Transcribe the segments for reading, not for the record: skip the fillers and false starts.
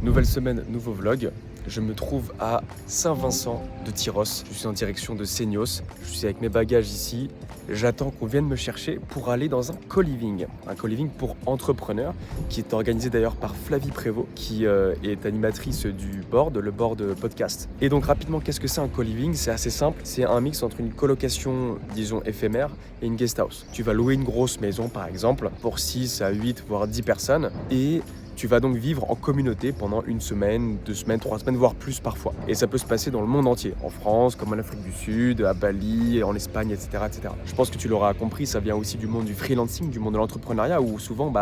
Nouvelle semaine, nouveau vlog. Je me trouve à Saint-Vincent de Tyrosse. Je suis en direction de Seignos. Je suis avec mes bagages ici. J'attends qu'on vienne me chercher pour aller dans un co-living. Un co-living pour entrepreneurs qui est organisé d'ailleurs par Flavie Prévost qui est animatrice du board, le board podcast. Et donc rapidement, qu'est-ce que c'est un co-living? C'est assez simple. C'est un mix entre une colocation, disons, éphémère et une guest house. Tu vas louer une grosse maison par exemple pour 6 à 8 voire 10 personnes et tu vas donc vivre en communauté pendant 1 semaine, 2 semaines, 3 semaines, voire plus parfois. Et ça peut se passer dans le monde entier, en France, comme en Afrique du Sud, à Bali, en Espagne, etc., etc. Je pense que tu l'auras compris, ça vient aussi du monde du freelancing, du monde de l'entrepreneuriat, où souvent,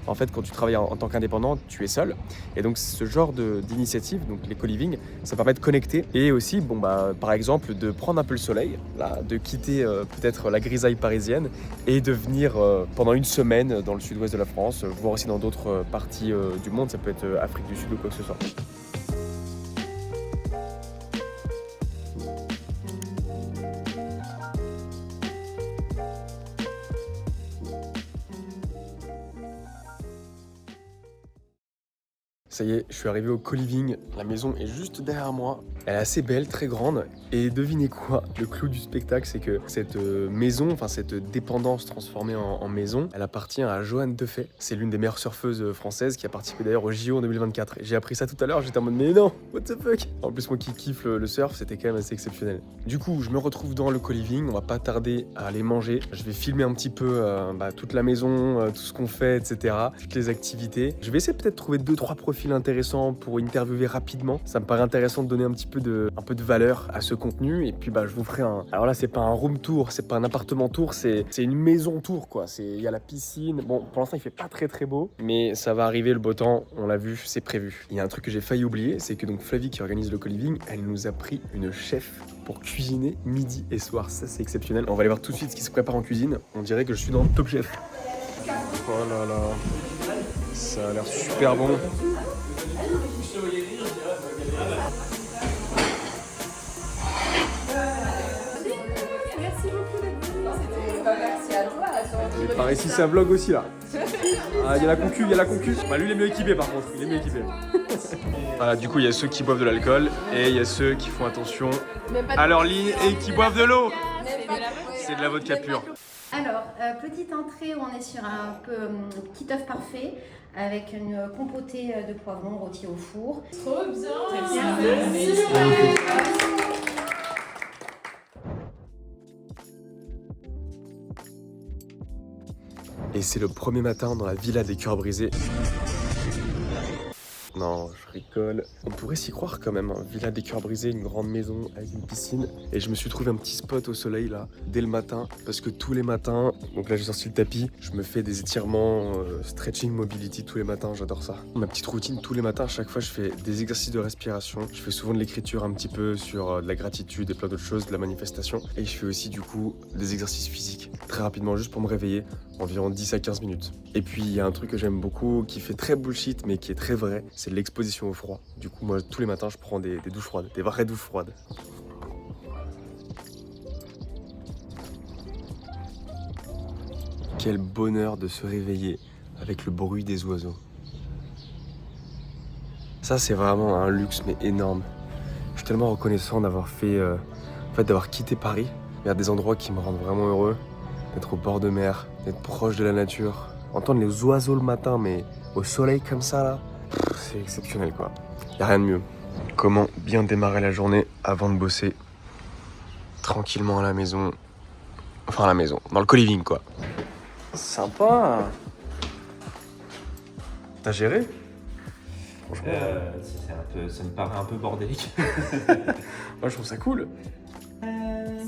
en fait, quand tu travailles en tant qu'indépendant, tu es seul. Et donc, ce genre d'initiative, donc les co-living, ça permet de connecter et aussi, par exemple, de prendre un peu le soleil, là, de quitter peut-être la grisaille parisienne et de venir pendant 1 semaine dans le sud-ouest de la France, voire aussi dans d'autres parties du monde, ça peut être Afrique du Sud ou quoi que ce soit. Ça y est, je suis arrivé au co-living. La maison est juste derrière moi. Elle est assez belle, très grande. Et devinez quoi? Le clou du spectacle, c'est que cette maison, enfin cette dépendance transformée en maison, elle appartient à Johanne Defay. C'est l'une des meilleures surfeuses françaises qui a participé d'ailleurs au JO en 2024. Et j'ai appris ça tout à l'heure, j'étais en mode mais non, what the fuck? En plus, moi qui kiffe le surf, c'était quand même assez exceptionnel. Du coup, je me retrouve dans le co-living. On va pas tarder à aller manger. Je vais filmer un petit peu toute la maison, tout ce qu'on fait, etc. Toutes les activités. Je vais essayer peut-être de trouver 2-3 profils intéressants pour interviewer rapidement. Ça me paraît intéressant de donner un peu de valeur à ce contenu. Et puis je vous ferai un... Alors là, c'est pas un room tour, c'est pas un appartement tour, c'est une maison tour, quoi. Il y a la piscine. Bon, pour l'instant, il fait pas très très beau, mais ça va arriver, le beau temps, on l'a vu, c'est prévu. Il y a un truc que j'ai failli oublier, c'est que donc Flavie qui organise le co-living, elle nous a pris une chef pour cuisiner midi et soir. Ça, c'est exceptionnel. On va aller voir tout de suite ce qui se prépare en cuisine. On dirait que je suis dans Top Chef. Oh là là, ça a l'air super bon. Merci beaucoup d'être venu. Merci à toi. Et par ici, ça vlog aussi là. Ah, il y a la concu. Lui, il est mieux équipé par contre. Il est mieux équipé. Voilà, du coup, il y a ceux qui boivent de l'alcool et il y a ceux qui font attention à leur ligne et qui boivent de l'eau. C'est de la vodka pure. Alors, petite entrée où on est sur un petit œuf parfait avec une compotée de poivrons rôtis au four. Trop bien. Merci. Et c'est le premier matin dans la villa des cœurs brisés. Non, je rigole. On pourrait s'y croire quand même, hein. Villa des cœurs brisés, une grande maison avec une piscine. Et je me suis trouvé un petit spot au soleil là, dès le matin. Parce que tous les matins, donc là j'ai sorti le tapis, je me fais des étirements, stretching, mobility tous les matins, j'adore ça. Ma petite routine tous les matins, à chaque fois je fais des exercices de respiration. Je fais souvent de l'écriture un petit peu sur de la gratitude et plein d'autres choses, de la manifestation. Et je fais aussi du coup des exercices physiques, très rapidement, juste pour me réveiller, environ 10 à 15 minutes. Et puis il y a un truc que j'aime beaucoup, qui fait très bullshit mais qui est très vrai, c'est l'exposition au froid. Du coup, moi, tous les matins, je prends des douches froides, des vraies douches froides. Quel bonheur de se réveiller avec le bruit des oiseaux. Ça, c'est vraiment un luxe, mais énorme. Je suis tellement reconnaissant d'avoir d'avoir quitté Paris, vers des endroits qui me rendent vraiment heureux, d'être au bord de mer, d'être proche de la nature, entendre les oiseaux le matin, mais au soleil comme ça, là. C'est exceptionnel quoi, y a rien de mieux. Comment bien démarrer la journée avant de bosser tranquillement à la maison, enfin à la maison, dans le co-living quoi. Sympa. T'as géré? Ça me paraît un peu bordélique. Moi je trouve ça cool.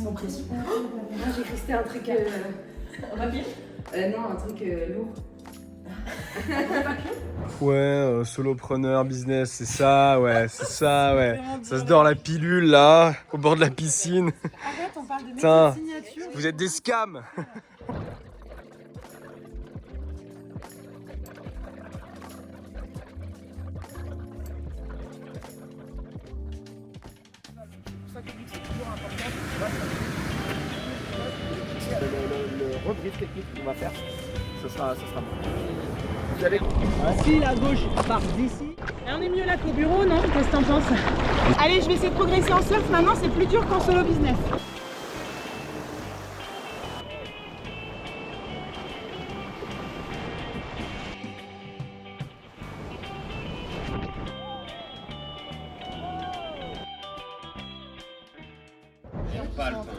Son principal. Moi, j'ai cru que c'était un truc... Rapide. non, un truc lourd. Ouais, solopreneur, business, c'est ça, ouais, c'est ça, ouais. Ça se dort la pilule là, au bord de la piscine. Arrête, on parle de Putain, signature. vous êtes des scams. Le rebrief technique qu'on va faire, ça sera bon. Vous allez... Si la gauche part d'ici, Et on est mieux là qu'au bureau, non? Qu'est-ce que t'en penses? Allez, je vais essayer de progresser en surf. Maintenant, c'est plus dur qu'en solo business.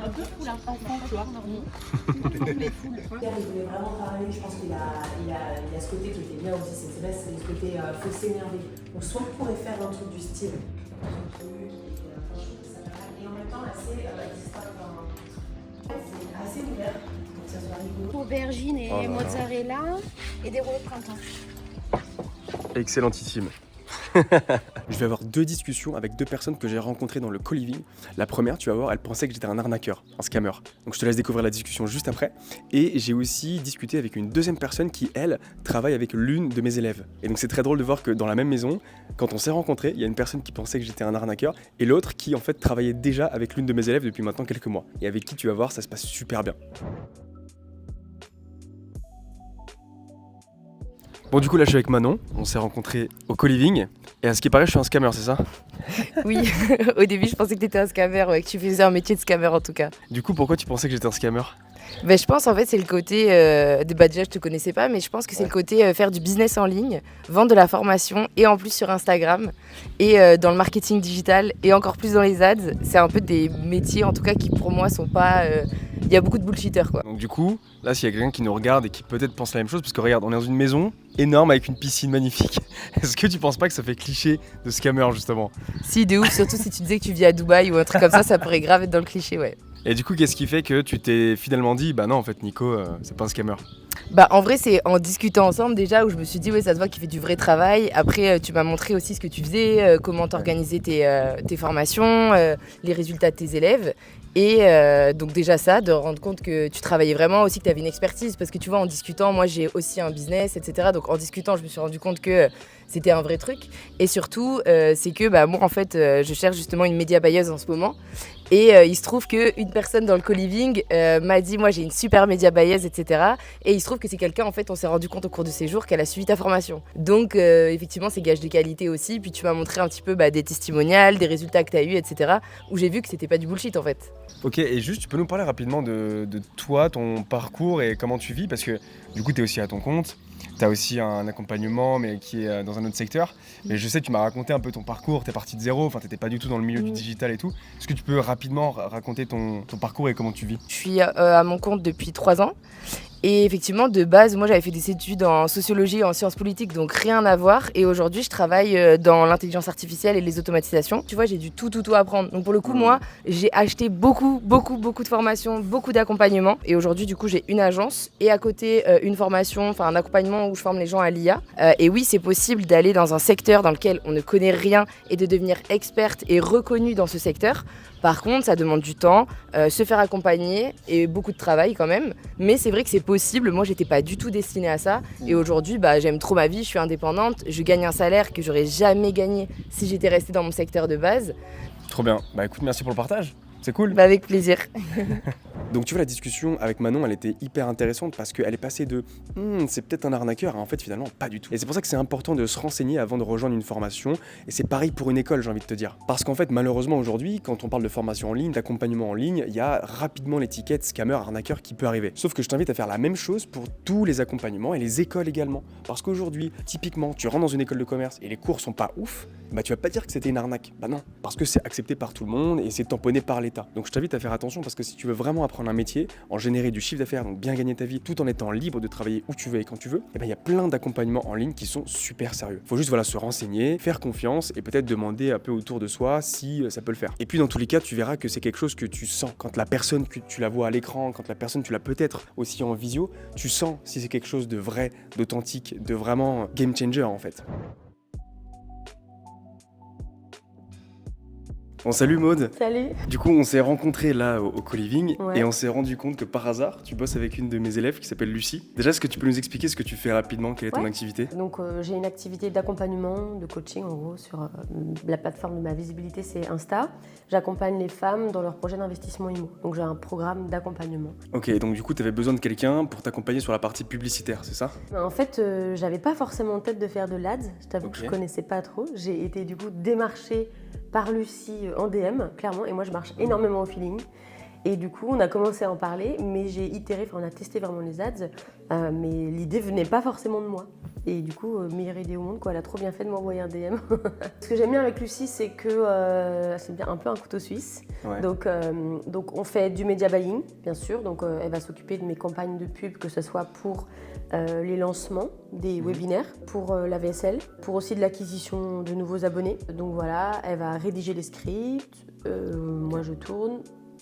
Un peu fou là, enfant, tu vois. Mais fou. Il voulait vraiment parler, je pense qu'il a ce côté qui était bien aussi, c'est ce côté faut s'énerver. Donc soit on pourrait faire un truc du style. Et en même temps assez assez ouvert pour que ça soit rigolo. Aubergine et mozzarella et des rouleaux de printemps. Excellentissime. Je vais avoir 2 discussions avec 2 personnes que j'ai rencontrées dans le co-living. La première, tu vas voir, elle pensait que j'étais un arnaqueur, un scammer. Donc je te laisse découvrir la discussion juste après. Et j'ai aussi discuté avec une deuxième personne qui, elle, travaille avec l'une de mes élèves. Et donc c'est très drôle de voir que dans la même maison, quand on s'est rencontrés, il y a une personne qui pensait que j'étais un arnaqueur et l'autre qui en fait travaillait déjà avec l'une de mes élèves depuis maintenant quelques mois. Et avec qui, tu vas voir, ça se passe super bien. Bon, du coup, là, je suis avec Manon. On s'est rencontrés au co-living. Et à ce qui paraît, je suis un scammer, c'est ça? Oui, au début, je pensais que tu étais un scammer, ouais, que tu faisais un métier de scammer en tout cas. Du coup, pourquoi tu pensais que j'étais un scammer? Ben, je pense en fait c'est le côté, déjà je te connaissais pas, mais je pense que c'est le côté faire du business en ligne, vendre de la formation et en plus sur Instagram et dans le marketing digital et encore plus dans les ads. C'est un peu des métiers en tout cas qui pour moi sont pas... Il y a beaucoup de bullshitters quoi. Donc du coup, là s'il y a quelqu'un qui nous regarde et qui peut-être pense la même chose, parce que regarde, on est dans une maison énorme avec une piscine magnifique. Est-ce que tu penses pas que ça fait cliché de scammer justement? Si, de ouf, surtout si tu disais que tu vis à Dubaï ou un truc comme ça pourrait grave être dans le cliché, ouais. Et du coup, qu'est-ce qui fait que tu t'es finalement dit, bah non en fait Nico, c'est pas un scammer? Bah en vrai c'est en discutant ensemble déjà où je me suis dit ouais ça se voit qu'il fait du vrai travail. Après tu m'as montré aussi ce que tu faisais, comment t'organisais tes formations, les résultats de tes élèves. Et donc déjà ça, de rendre compte que tu travaillais vraiment aussi, que tu avais une expertise. Parce que tu vois en discutant, moi j'ai aussi un business, etc. Donc en discutant je me suis rendu compte que c'était un vrai truc. Et surtout c'est que bah, moi en fait je cherche justement une média buyeuse en ce moment. Et il se trouve qu'une personne dans le co-living m'a dit moi j'ai une super média buyeuse, etc. Et il se trouve que c'est quelqu'un en fait on s'est rendu compte au cours de ces jours qu'elle a suivi ta formation. Donc effectivement c'est gage de qualité aussi. Puis tu m'as montré un petit peu des testimonials, des résultats que tu as eu, etc. Où j'ai vu que c'était pas du bullshit en fait. Ok, et juste tu peux nous parler rapidement de toi, ton parcours et comment tu vis, parce que du coup tu es aussi à ton compte. Tu as aussi un accompagnement, mais qui est dans un autre secteur. Mais je sais, tu m'as raconté un peu ton parcours, tu es parti de zéro, enfin tu n'étais pas du tout dans le milieu du digital et tout. Est-ce que tu peux rapidement raconter ton parcours et comment tu vis? Je suis à mon compte depuis 3 ans. Et effectivement, de base, moi j'avais fait des études en sociologie et en sciences politiques, donc rien à voir. Et aujourd'hui, je travaille dans l'intelligence artificielle et les automatisations. Tu vois, j'ai dû tout apprendre. Donc pour le coup, moi, j'ai acheté beaucoup de formations, beaucoup d'accompagnement. Et aujourd'hui, du coup, j'ai une agence et à côté, une formation, enfin un accompagnement où je forme les gens à l'IA. Et oui, c'est possible d'aller dans un secteur dans lequel on ne connaît rien et de devenir experte et reconnue dans ce secteur. Par contre, ça demande du temps, se faire accompagner et beaucoup de travail quand même. Mais c'est vrai que c'est possible. Moi, j'étais pas du tout destinée à ça. Et aujourd'hui, j'aime trop ma vie. Je suis indépendante. Je gagne un salaire que j'aurais jamais gagné si j'étais restée dans mon secteur de base. Trop bien. Bah écoute, merci pour le partage. C'est cool. Avec plaisir. Donc tu vois, la discussion avec Manon, elle était hyper intéressante parce qu'elle est passée de c'est peut-être un arnaqueur à en fait finalement pas du tout. Et c'est pour ça que c'est important de se renseigner avant de rejoindre une formation. Et c'est pareil pour une école, j'ai envie de te dire. Parce qu'en fait, malheureusement aujourd'hui, quand on parle de formation en ligne, d'accompagnement en ligne, il y a rapidement l'étiquette scammer, arnaqueur qui peut arriver. Sauf que je t'invite à faire la même chose pour tous les accompagnements et les écoles également. Parce qu'aujourd'hui, typiquement, tu rentres dans une école de commerce et les cours sont pas ouf, tu vas pas dire que c'était une arnaque. Bah non, parce que c'est accepté par tout le monde et c'est tamponné par l'État. Donc je t'invite à faire attention parce que si tu veux vraiment apprendre un métier, en générer du chiffre d'affaires, donc bien gagner ta vie, tout en étant libre de travailler où tu veux et quand tu veux, il y a plein d'accompagnements en ligne qui sont super sérieux. Faut juste se renseigner, faire confiance et peut-être demander un peu autour de soi si ça peut le faire. Et puis dans tous les cas, tu verras que c'est quelque chose que tu sens. Quand la personne que tu la vois à l'écran, quand la personne tu l'as peut-être aussi en visio, tu sens si c'est quelque chose de vrai, d'authentique, de vraiment game changer en fait. Bon, salut Maud. Salut. Du coup, on s'est rencontrés là au co-living Ouais. et on s'est rendu compte que par hasard, tu bosses avec une de mes élèves qui s'appelle Lucie. Déjà, est-ce que tu peux nous expliquer ce que tu fais rapidement? Quelle est ton Ouais. activité? Donc j'ai une activité d'accompagnement, de coaching en gros sur la plateforme de ma visibilité, c'est Insta. J'accompagne les femmes dans leurs projets d'investissement immo. Donc j'ai un programme d'accompagnement. Ok, donc du coup, tu avais besoin de quelqu'un pour t'accompagner sur la partie publicitaire, c'est ça? En fait, j'avais pas forcément en tête de faire de l'ADS. Je t'avoue que je connaissais pas trop. J'ai été du coup démarchée par Lucie en DM, clairement, et moi je marche énormément au feeling. Et du coup, on a commencé à en parler, mais j'ai itéré, on a testé vraiment les ads, mais l'idée venait pas forcément de moi. Et du coup, meilleure idée au monde, quoi. Elle a trop bien fait de m'envoyer un DM. Ce que j'aime bien avec Lucie, c'est que c'est bien un peu un couteau suisse. Ouais. Donc on fait du media buying, bien sûr. Donc elle va s'occuper de mes campagnes de pub, que ce soit pour les lancements des webinaires, pour la VSL, pour aussi de l'acquisition de nouveaux abonnés. Donc voilà, elle va rédiger les scripts, moi je tourne.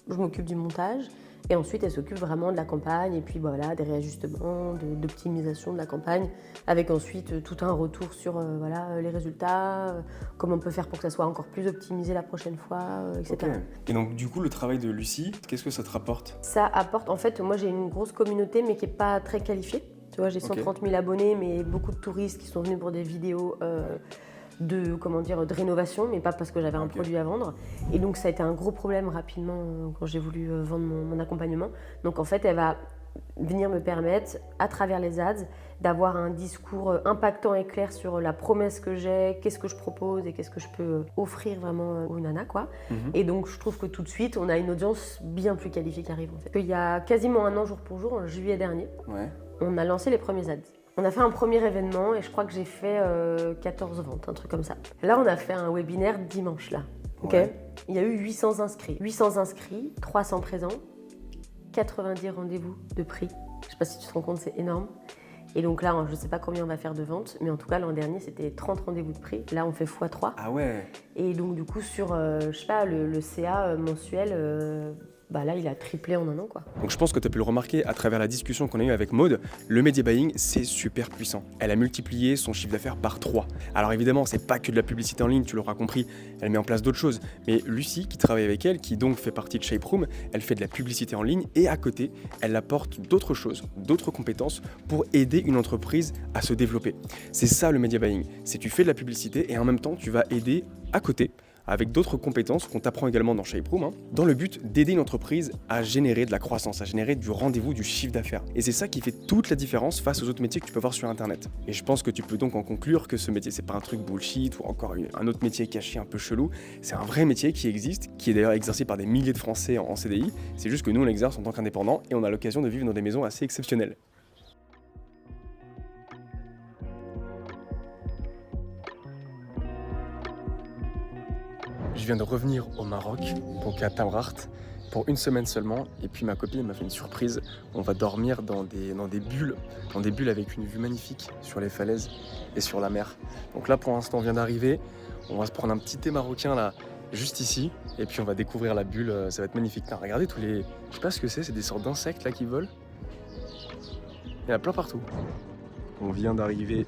Je m'occupe du montage et ensuite elle s'occupe vraiment de la campagne et puis voilà, des réajustements, d'optimisation de la campagne avec ensuite tout un retour sur les résultats, comment on peut faire pour que ça soit encore plus optimisé la prochaine fois, etc. Ok. Et donc du coup, le travail de Lucie, qu'est-ce que ça te rapporte? Ça apporte, en fait, moi j'ai une grosse communauté mais qui n'est pas très qualifiée. Tu vois, j'ai 130 000 abonnés mais beaucoup de touristes qui sont venus pour des vidéos de rénovation, mais pas parce que j'avais un produit à vendre. Et donc ça a été un gros problème rapidement quand j'ai voulu vendre mon accompagnement. Donc en fait, elle va venir me permettre, à travers les ads, d'avoir un discours impactant et clair sur la promesse que j'ai, qu'est-ce que je propose et qu'est-ce que je peux offrir vraiment aux nanas, quoi. Et donc je trouve que tout de suite, on a une audience bien plus qualifiée qui arrive, en fait. Il y a quasiment un an, jour pour jour, en juillet dernier, on a lancé les premiers ads. On a fait un premier événement et je crois que j'ai fait 14 ventes, un truc comme ça. Là, on a fait un webinaire dimanche, là. Ouais. Il y a eu 800 inscrits. 800 inscrits, 300 présents, 90 rendez-vous de prix. Je sais pas si tu te rends compte, c'est énorme. Et donc là, je sais pas combien on va faire de ventes, mais en tout cas, l'an dernier, c'était 30 rendez-vous de prix. Là, on fait x3. Ah ouais. Et donc, du coup, sur, je sais pas, le CA mensuel... là, il a triplé en un an, quoi. Donc je pense que tu as pu le remarquer à travers la discussion qu'on a eue avec Maud, le media buying, c'est super puissant. Elle a multiplié son chiffre d'affaires par 3. Alors évidemment, c'est pas que de la publicité en ligne, tu l'auras compris, elle met en place d'autres choses. Mais Lucie, qui travaille avec elle, qui donc fait partie de Shape Room, elle fait de la publicité en ligne et à côté, elle apporte d'autres choses, d'autres compétences pour aider une entreprise à se développer. C'est ça le media buying, c'est tu fais de la publicité et en même temps, tu vas aider à côté, avec d'autres compétences qu'on t'apprend également dans Shape Room, dans le but d'aider une entreprise à générer de la croissance, à générer du rendez-vous, du chiffre d'affaires. Et c'est ça qui fait toute la différence face aux autres métiers que tu peux voir sur Internet. Et je pense que tu peux donc en conclure que ce métier, c'est pas un truc bullshit ou encore un autre métier caché un peu chelou. C'est un vrai métier qui existe, qui est d'ailleurs exercé par des milliers de Français en CDI. C'est juste que nous, on l'exerce en tant qu'indépendants et on a l'occasion de vivre dans des maisons assez exceptionnelles. Je viens de revenir au Maroc, donc à Tamraght, pour une semaine seulement. Et puis ma copine m'a fait une surprise. On va dormir dans des bulles avec une vue magnifique sur les falaises et sur la mer. Donc là, pour l'instant, on vient d'arriver. On va se prendre un petit thé marocain là, juste ici. Et puis on va découvrir la bulle. Ça va être magnifique. Putain, regardez tous les... Je sais pas ce que c'est des sortes d'insectes là qui volent. Il y en a plein partout. On vient d'arriver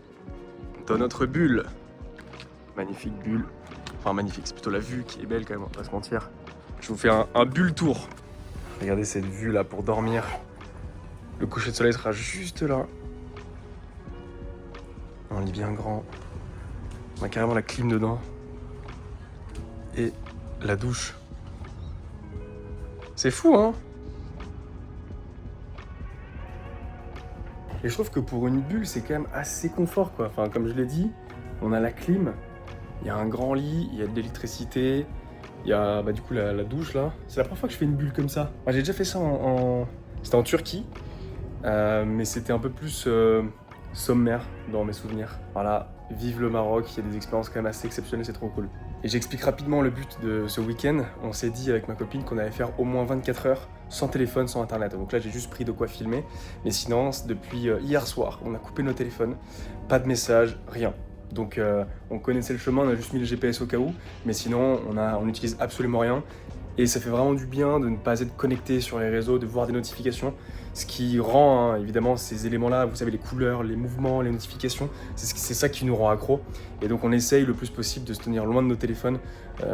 dans notre bulle. Magnifique bulle. Enfin magnifique, c'est plutôt la vue qui est belle quand même, on va pas se mentir. Je vous fais un bulle tour. Regardez cette vue là pour dormir. Le coucher de soleil sera juste là. Un lit bien grand. On a carrément la clim dedans. Et la douche. C'est fou hein. Et je trouve que pour une bulle c'est quand même assez confort quoi. Enfin comme je l'ai dit, on a la clim. Il y a un grand lit, il y a de l'électricité, il y a du coup la douche là. C'est la première fois que je fais une bulle comme ça. Moi, j'ai déjà fait ça c'était en Turquie, mais c'était un peu plus sommaire dans mes souvenirs. Voilà, vive le Maroc, il y a des expériences quand même assez exceptionnelles, c'est trop cool. Et j'explique rapidement le but de ce week-end. On s'est dit avec ma copine qu'on allait faire au moins 24 heures sans téléphone, sans internet. Donc là, j'ai juste pris de quoi filmer. Mais sinon, depuis hier soir, on a coupé nos téléphones, pas de messages, rien. Donc on connaissait le chemin, on a juste mis le GPS au cas où, mais sinon on n'utilise absolument rien. Et ça fait vraiment du bien de ne pas être connecté sur les réseaux, de voir des notifications. Ce qui rend, évidemment, ces éléments-là, vous savez, les couleurs, les mouvements, les notifications, c'est ça qui nous rend accro. Et donc on essaye le plus possible de se tenir loin de nos téléphones,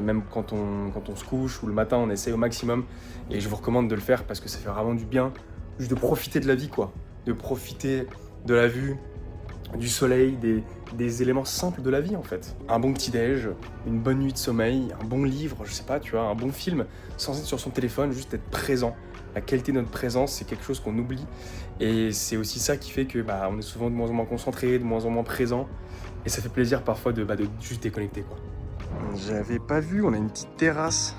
même quand on se couche ou le matin, on essaye au maximum. Et je vous recommande de le faire parce que ça fait vraiment du bien, juste de profiter de la vie, quoi. De profiter de la vue, du soleil, des éléments simples de la vie en fait. Un bon petit-déj, une bonne nuit de sommeil, un bon livre, je sais pas, tu vois, un bon film, sans être sur son téléphone, juste être présent. La qualité de notre présence, c'est quelque chose qu'on oublie. Et c'est aussi ça qui fait que on est souvent de moins en moins concentré, de moins en moins présent. Et ça fait plaisir parfois de juste déconnecter, quoi. J'avais pas vu, on a une petite terrasse.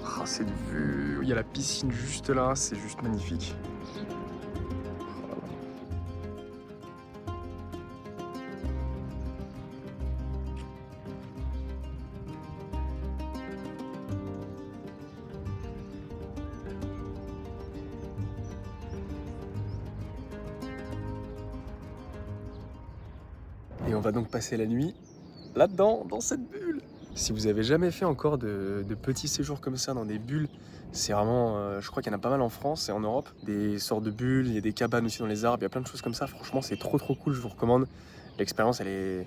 Ah, cette vue, il y a la piscine juste là, c'est juste magnifique. Et on va donc passer la nuit là-dedans, dans cette bulle. Si vous avez jamais fait encore de petits séjours comme ça dans des bulles, c'est vraiment, je crois qu'il y en a pas mal en France et en Europe, des sortes de bulles, il y a des cabanes aussi dans les arbres, il y a plein de choses comme ça. Franchement, c'est trop cool, je vous recommande. L'expérience, elle est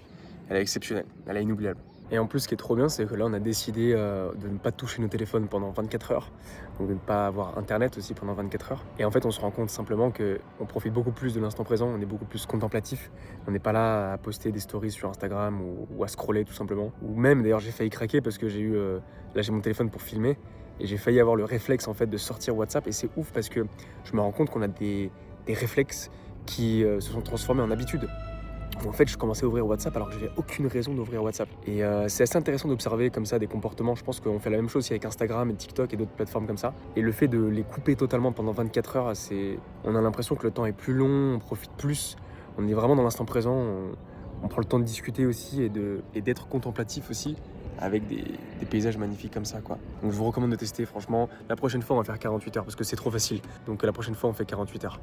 exceptionnelle, elle est inoubliable. Et en plus, ce qui est trop bien, c'est que là, on a décidé de ne pas toucher nos téléphones pendant 24 heures. Donc de ne pas avoir Internet aussi pendant 24 heures. Et en fait, on se rend compte simplement qu'on profite beaucoup plus de l'instant présent, on est beaucoup plus contemplatif. On n'est pas là à poster des stories sur Instagram ou à scroller tout simplement. Ou même, d'ailleurs, j'ai failli craquer parce que là, j'ai mon téléphone pour filmer. Et j'ai failli avoir le réflexe en fait de sortir WhatsApp. Et c'est ouf parce que je me rends compte qu'on a des réflexes qui se sont transformés en habitudes. En fait, je commençais à ouvrir WhatsApp alors que j'avais aucune raison d'ouvrir WhatsApp. Et c'est assez intéressant d'observer comme ça des comportements. Je pense qu'on fait la même chose aussi avec Instagram et TikTok et d'autres plateformes comme ça. Et le fait de les couper totalement pendant 24 heures, on a l'impression que le temps est plus long, on profite plus. On est vraiment dans l'instant présent, on prend le temps de discuter aussi et d'être contemplatif aussi avec des paysages magnifiques comme ça, quoi. Donc je vous recommande de tester, franchement. La prochaine fois, on va faire 48 heures parce que c'est trop facile. Donc la prochaine fois, on fait 48 heures.